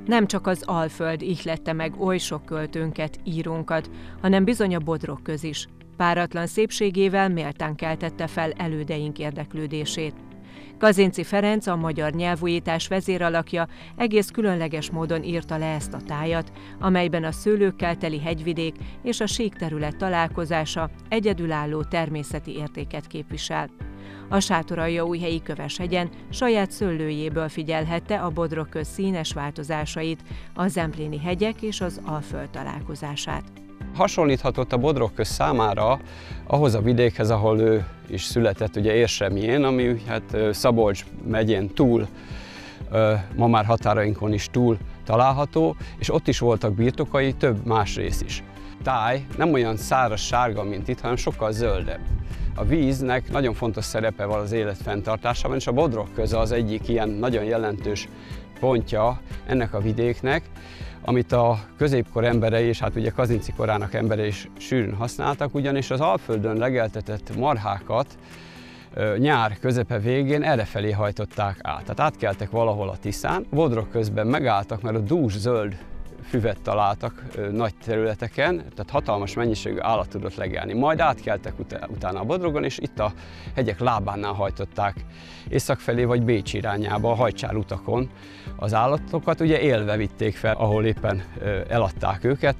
Nem csak az Alföld ihlette meg oly sok költőnket, írónkat, hanem bizony a Bodrogköz is. Páratlan szépségével méltán keltette fel elődeink érdeklődését. Kazinczy Ferenc, a magyar nyelvújítás vezéralakja egész különleges módon írta le ezt a tájat, amelyben a szőlőkkel teli hegyvidék és a sík terület találkozása egyedülálló természeti értéket képvisel. A Sátoraljaújhelyi Köveshegyen saját szőlőjéből figyelhette a Bodrogköz színes változásait, a Zempléni hegyek és az Alföld találkozását. Hasonlíthatott a Bodrogköz számára ahhoz a vidékhez, ahol ő is született, ugye Érsemjén, ami hát Szabolcs megyén túl, ma már határainkon is túl található, és ott is voltak birtokai, több más rész is. Táj nem olyan száraz sárga, mint itt, hanem sokkal zöldebb. A víznek nagyon fontos szerepe van az élet fenntartásában, és a Bodrogköz az egyik ilyen nagyon jelentős pontja ennek a vidéknek, amit a középkor emberei, és hát ugye Kazinczy korának emberei is sűrűn használtak, ugyanis az Alföldön legeltetett marhákat nyár közepe végén errefelé hajtották át. Tehát átkeltek valahol a Tiszán, Bodrogközben megálltak, mert a dús zöld füvet találtak nagy területeken, tehát hatalmas mennyiségű állat tudott legelni. Majd átkeltek utána a Bodrogon, és itt a hegyek lábánál hajtották észak felé vagy Bécs irányába, a hajcsárutakon az állatokat, ugye élve vitték fel, ahol éppen eladták őket,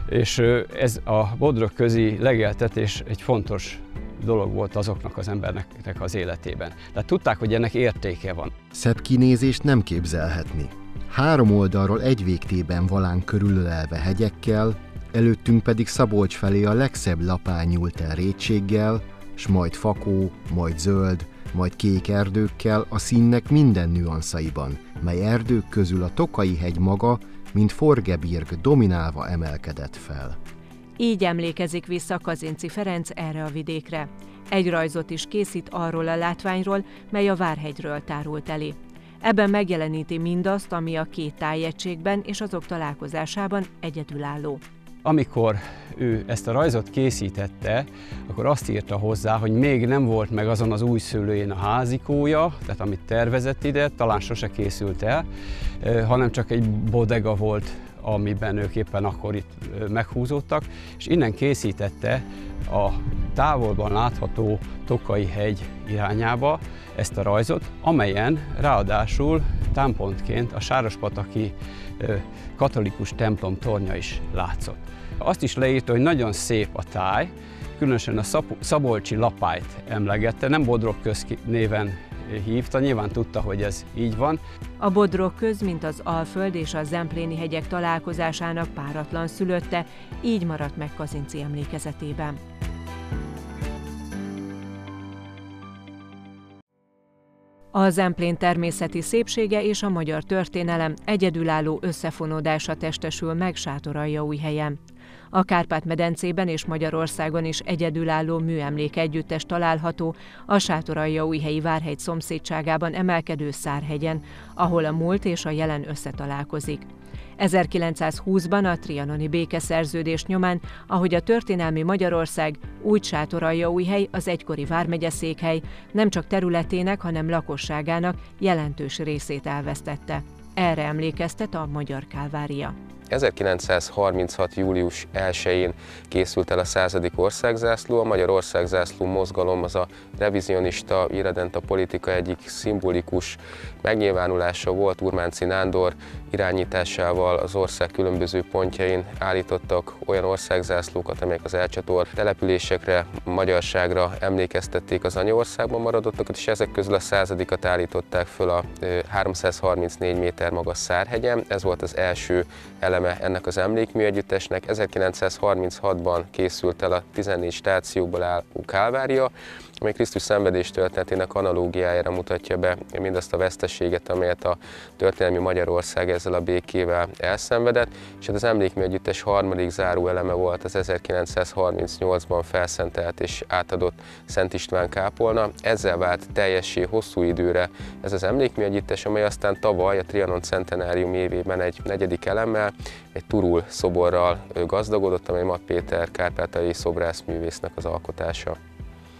és ez a bodrogközi legeltetés egy fontos dolog volt azoknak az embereknek az életében. Tehát tudták, hogy ennek értéke van. Szebb kinézést nem képzelhetni. 3 oldalról egy végtében Valán körülölelve hegyekkel, előttünk pedig Szabolcs felé a legszebb lapán nyúlt el rétséggel, s majd fakó, majd zöld, majd kék erdőkkel a színnek minden nüanszaiban, mely erdők közül a Tokaji-hegy maga, mint Forgebirg dominálva emelkedett fel. Így emlékezik vissza Kazinczy Ferenc erre a vidékre. Egy rajzot is készít arról a látványról, mely a Várhegyről tárult elé. Ebben megjeleníti mindazt, ami a két tájegységben és azok találkozásában egyedülálló. Amikor ő ezt a rajzot készítette, akkor azt írta hozzá, hogy még nem volt meg azon az új szőlőjén a házikója, tehát amit tervezett ide, talán sose készült el, hanem csak egy bodega volt, amiben ők éppen akkor itt meghúzódtak, és innen készítette a távolban látható Tokaji-hegy irányába ezt a rajzot, amelyen ráadásul támpontként a sárospataki katolikus templom tornya is látszott. Azt is leírta, hogy nagyon szép a táj, különösen a szabolcsi lapályt emlegette, nem Bodrogköz néven hívta, nyilván tudta, hogy ez így van. A Bodrogköz, mint az Alföld és a Zempléni hegyek találkozásának páratlan szülötte, így maradt meg Kazinczy emlékezetében. A Zemplén természeti szépsége és a magyar történelem egyedülálló összefonódása testesül meg Sátoraljaújhelyen. A Kárpát-medencében és Magyarországon is egyedülálló műemlékegyüttes található a Sátoraljaújhelyi Várhegy szomszédságában emelkedő Szárhegyen, ahol a múlt és a jelen összetalálkozik. 1920-ban a trianoni békeszerződés nyomán, ahogy a történelmi Magyarország, úgy Sátoraljaújhely, az egykori vármegyeszékhely nem csak területének, hanem lakosságának jelentős részét elvesztette. Erre emlékeztet a Magyar Kálvária. 1936. július 1-én készült el a 100. országzászló. A Magyar Országzászló mozgalom az a revizionista, irredenta politika egyik szimbolikus megnyilvánulása volt. Urmánczy Nándor irányításával az ország különböző pontjain állítottak olyan országzászlókat, amelyek az elcsatolt településekre, magyarságra emlékeztették az anyaországban maradottakat, és ezek közül a 100-at állították föl a 334 méter magas Szárhegyen. Ez volt az első eleme ennek az emlékműegyüttesnek. 1936-ban készült el a 14 stációból álló Kálvária, amely Krisztus szenvedés történetének analógiájára mutatja be mindazt a veszteséget, amelyet a történelmi Magyarország ezzel a békével elszenvedett, és az emlékműegyüttes harmadik záró eleme volt az 1938-ban felszentelt és átadott Szent István kápolna. Ezzel vált teljessé hosszú időre ez az emlékműegyüttes, amely aztán tavaly a Trianon centenárium évében egy 4. elemmel, egy Turul szoborral gazdagodott, amely Matt Péter kárpátaljai szobrászművésznek az alkotása.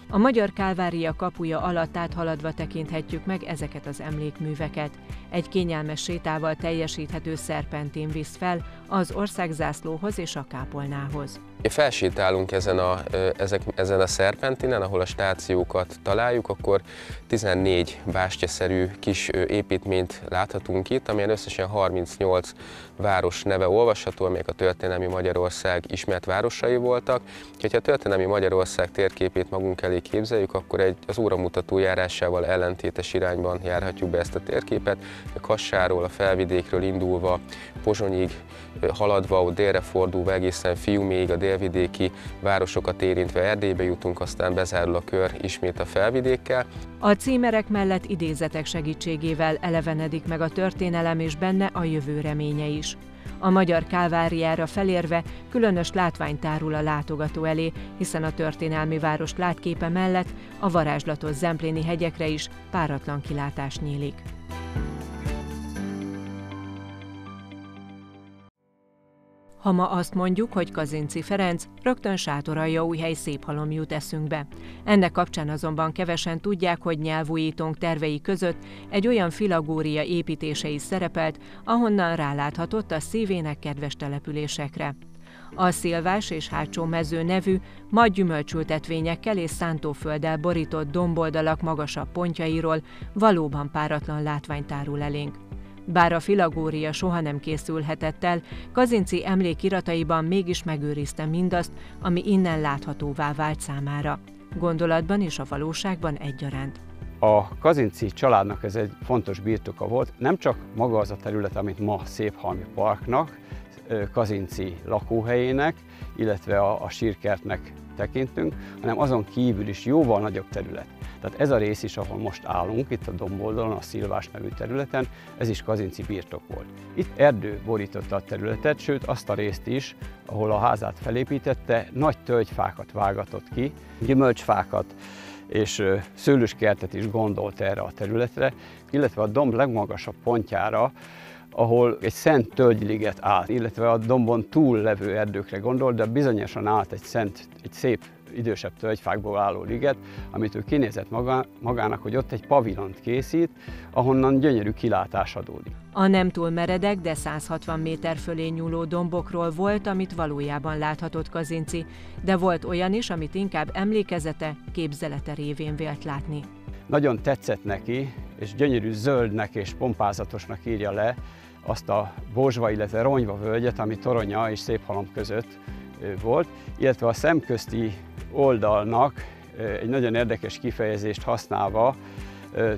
A Magyar Kálvária kapuja alatt áthaladva tekinthetjük meg ezeket az emlékműveket. Egy kényelmes sétával teljesíthető szerpentin visz fel az országzászlóhoz és a kápolnához. Felsétálunk ezen a szerpentinen, ahol a stációkat találjuk, akkor 14 bástyaszerű kis építményt láthatunk itt, amelyen összesen 38 város neve olvasható, amelyek a történelmi Magyarország ismert városai voltak. Ha a történelmi Magyarország térképét magunk elé képzeljük, akkor az óramutató járásával ellentétes irányban járhatjuk be ezt a térképet. A Kassáról, a Felvidékről indulva, Pozsonyig haladva, ott délre fordulva egészen Fiumig, a délvidéki városokat érintve Erdélybe jutunk, aztán bezárul a kör ismét a Felvidékkel. A címerek mellett idézetek segítségével elevenedik meg a történelem és benne a jövő reménye is. A Magyar Kálváriára felérve különös látvány tárul a látogató elé, hiszen a történelmi város látképe mellett a varázslatos zempléni hegyekre is páratlan kilátás nyílik. Ha ma azt mondjuk, hogy Kazinczy Ferenc, rögtön Sátoraljaújhely Széphalom jut eszünkbe. Ennek kapcsán azonban kevesen tudják, hogy nyelvújítónk tervei között egy olyan filagória építése is szerepelt, ahonnan ráláthatott a szívének kedves településekre. A Szilvás és Hátsó mező nevű, majd gyümölcsültetvényekkel és szántófölddel borított domboldalak magasabb pontjairól valóban páratlan látvány tárul elénk. Bár a filagória soha nem készülhetett el, Kazinczy emlékirataiban mégis megőrizte mindazt, ami innen láthatóvá vált számára. Gondolatban és a valóságban egyaránt. A Kazinczy családnak ez egy fontos birtoka volt, nem csak maga az a terület, amit ma Széphalmi Parknak, Kazinczy lakóhelyének, illetve a sírkertnek tekintünk, hanem azon kívül is jóval nagyobb terület. Tehát ez a rész is, ahol most állunk, itt a domboldalon, a Szilvás nevű területen, ez is Kazinczy birtok volt. Itt erdő borította a területet, sőt azt a részt is, ahol a házát felépítette, nagy tölgyfákat vágatott ki, gyümölcsfákat és szőlőskertet is gondolt erre a területre, illetve a domb legmagasabb pontjára, ahol egy szent tölgyliget állt, illetve a dombon túl levő erdőkre gondolt, de bizonyosan állt egy szép idősebb tölgyfákból álló liget, amit ő kinézett magának, hogy ott egy pavilont készít, ahonnan gyönyörű kilátás adódik. A nem túl meredek, de 160 méter fölé nyúló dombokról volt, amit valójában láthatott Kazinczy, de volt olyan is, amit inkább emlékezete, képzelete révén vélt látni. Nagyon tetszett neki, és gyönyörű zöldnek és pompázatosnak írja le azt a Bozsva, illetve Ronyva völgyet, ami Toronya és Széphalom között volt, illetve a szemközti oldalnak egy nagyon érdekes kifejezést használva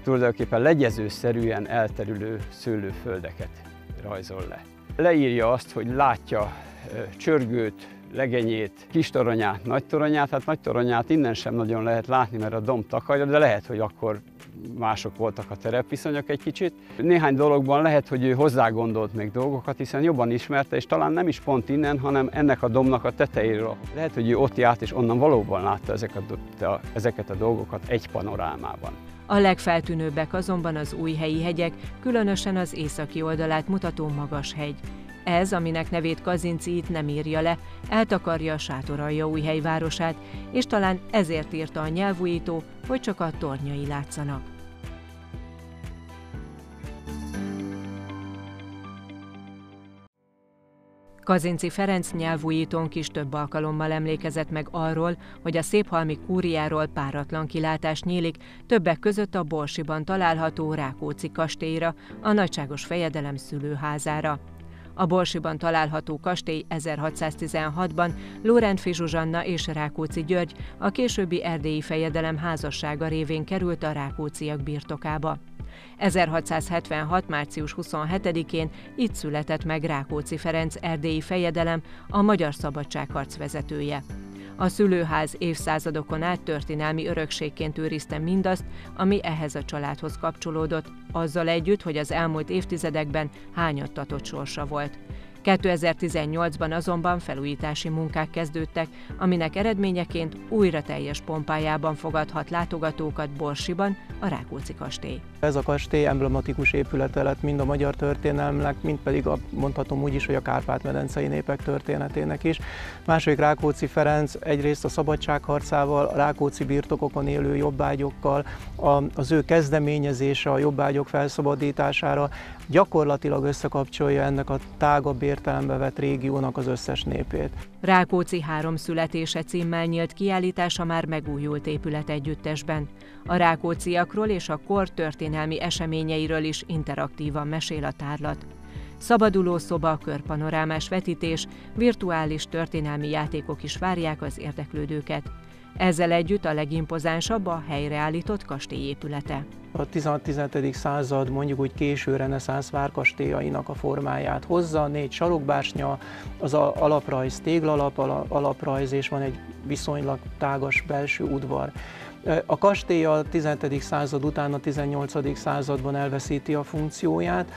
tulajdonképpen legyezőszerűen elterülő szőlőföldeket rajzol le. Leírja azt, hogy látja Csörgőt, Legenyét, Kistoronyát, Nagytoronyát. Hát Nagytoronyát innen sem nagyon lehet látni, mert a domb takarja, de lehet, hogy akkor mások voltak a terepviszonyok egy kicsit. Néhány dologban lehet, hogy ő hozzágondolt még dolgokat, hiszen jobban ismerte, és talán nem is pont innen, hanem ennek a dombnak a tetejéről. Lehet, hogy ő ott járt, és onnan valóban látta ezeket a dolgokat egy panorámában. A legfeltűnőbbek azonban az újhelyi hegyek, különösen az északi oldalát mutató magas hegy. Ez, aminek nevét Kazinczy itt nem írja le, eltakarja a Sátoraljaújhely városát, és talán ezért írta a nyelvújító, hogy csak a tornyai látszanak. Kazinczy Ferenc nyelvújítónk is több alkalommal emlékezett meg arról, hogy a széphalmi kúriáról páratlan kilátás nyílik, többek között a Borsiban található Rákóczi kastélyra, a nagyságos fejedelem szülőházára. A Borsiban található kastély 1616-ban Lórendfi Zsuzsanna és Rákóczi György, a későbbi erdélyi fejedelem házassága révén került a Rákócziak birtokába. 1676. március 27-én itt született meg Rákóczi Ferenc erdélyi fejedelem, a magyar szabadságharc vezetője. A szülőház évszázadokon át történelmi örökségként őrizte mindazt, ami ehhez a családhoz kapcsolódott, azzal együtt, hogy az elmúlt évtizedekben hányattatott sorsa volt. 2018-ban azonban felújítási munkák kezdődtek, aminek eredményeként újra teljes pompájában fogadhat látogatókat Borsiban a Rákóczi kastély. Ez a kastély emblematikus épülete lett mind a magyar történelmnek, mind pedig mondhatom úgy is, hogy a kárpát-medencei népek történetének is. Második Rákóczi Ferenc egyrészt a szabadságharcával, a rákóczi birtokokon élő jobbágyokkal, az ő kezdeményezése a jobbágyok felszabadítására gyakorlatilag összekapcsolja ennek a tágabb értelembe vett régiónak az összes népét. Rákóczi 3 születése címmel nyílt kiállítása már megújult épületegyüttesben. A rákócziakról és a kor történelmi eseményeiről is interaktívan mesél a tárlat. Szabadulószoba, körpanorámás vetítés, virtuális történelmi játékok is várják az érdeklődőket. Ezzel együtt a legimpozánsabb a helyreállított kastély épülete. A 16-17. század mondjuk úgy késő reneszánsz várkastélyainak a formáját hozza, 4 sarokbársnya, az alaprajz téglalap alaprajz, és van egy viszonylag tágas belső udvar. A kastély a 17. század után a 18. században elveszíti a funkcióját,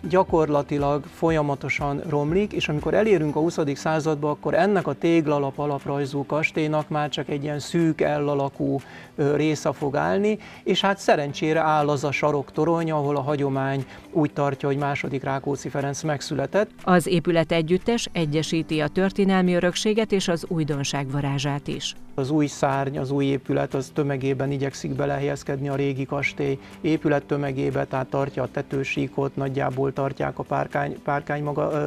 gyakorlatilag folyamatosan romlik, és amikor elérünk a 20. századba, akkor ennek a téglalap alaprajzú kastélynak már csak egy ilyen szűk L-alakú része fog állni, és hát szerencsére áll az a saroktorony, ahol a hagyomány úgy tartja, hogy második Rákóczi Ferenc megszületett. Az épület együttes egyesíti a történelmi örökséget és az újdonság varázsát is. Az új szárny, az új épület az tömegében igyekszik belehelyezkedni a régi kastély épület tömegébe, tehát tartja a tetősíkot, nagyjából tartják a párkány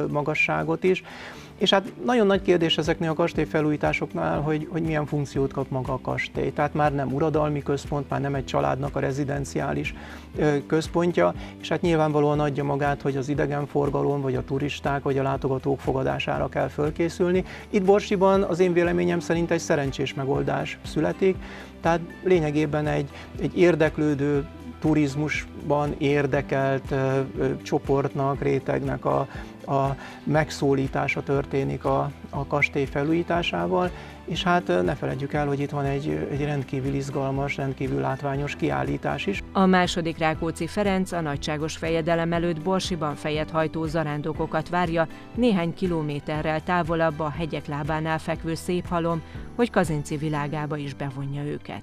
magasságot is. És hát nagyon nagy kérdés ezeknél a kastély felújításoknál, hogy milyen funkciót kap maga a kastély. Tehát már nem uradalmi központ, már nem egy családnak a rezidenciális központja, és hát nyilvánvalóan adja magát, hogy az idegenforgalom, vagy a turisták, vagy a látogatók fogadására kell fölkészülni. Itt Borsiban az én véleményem szerint egy szerencsés megoldás születik, tehát lényegében egy érdeklődő, turizmusban érdekelt csoportnak, rétegnek a megszólítása történik a kastély felújításával, és hát ne feledjük el, hogy itt van egy rendkívül izgalmas, rendkívül látványos kiállítás is. A második Rákóczi Ferenc a nagyságos fejedelem előtt Borsiban fejet hajtó zarándokokat várja néhány kilométerrel távolabb a hegyek lábánál fekvő Széphalom, hogy Kazinczy világába is bevonja őket.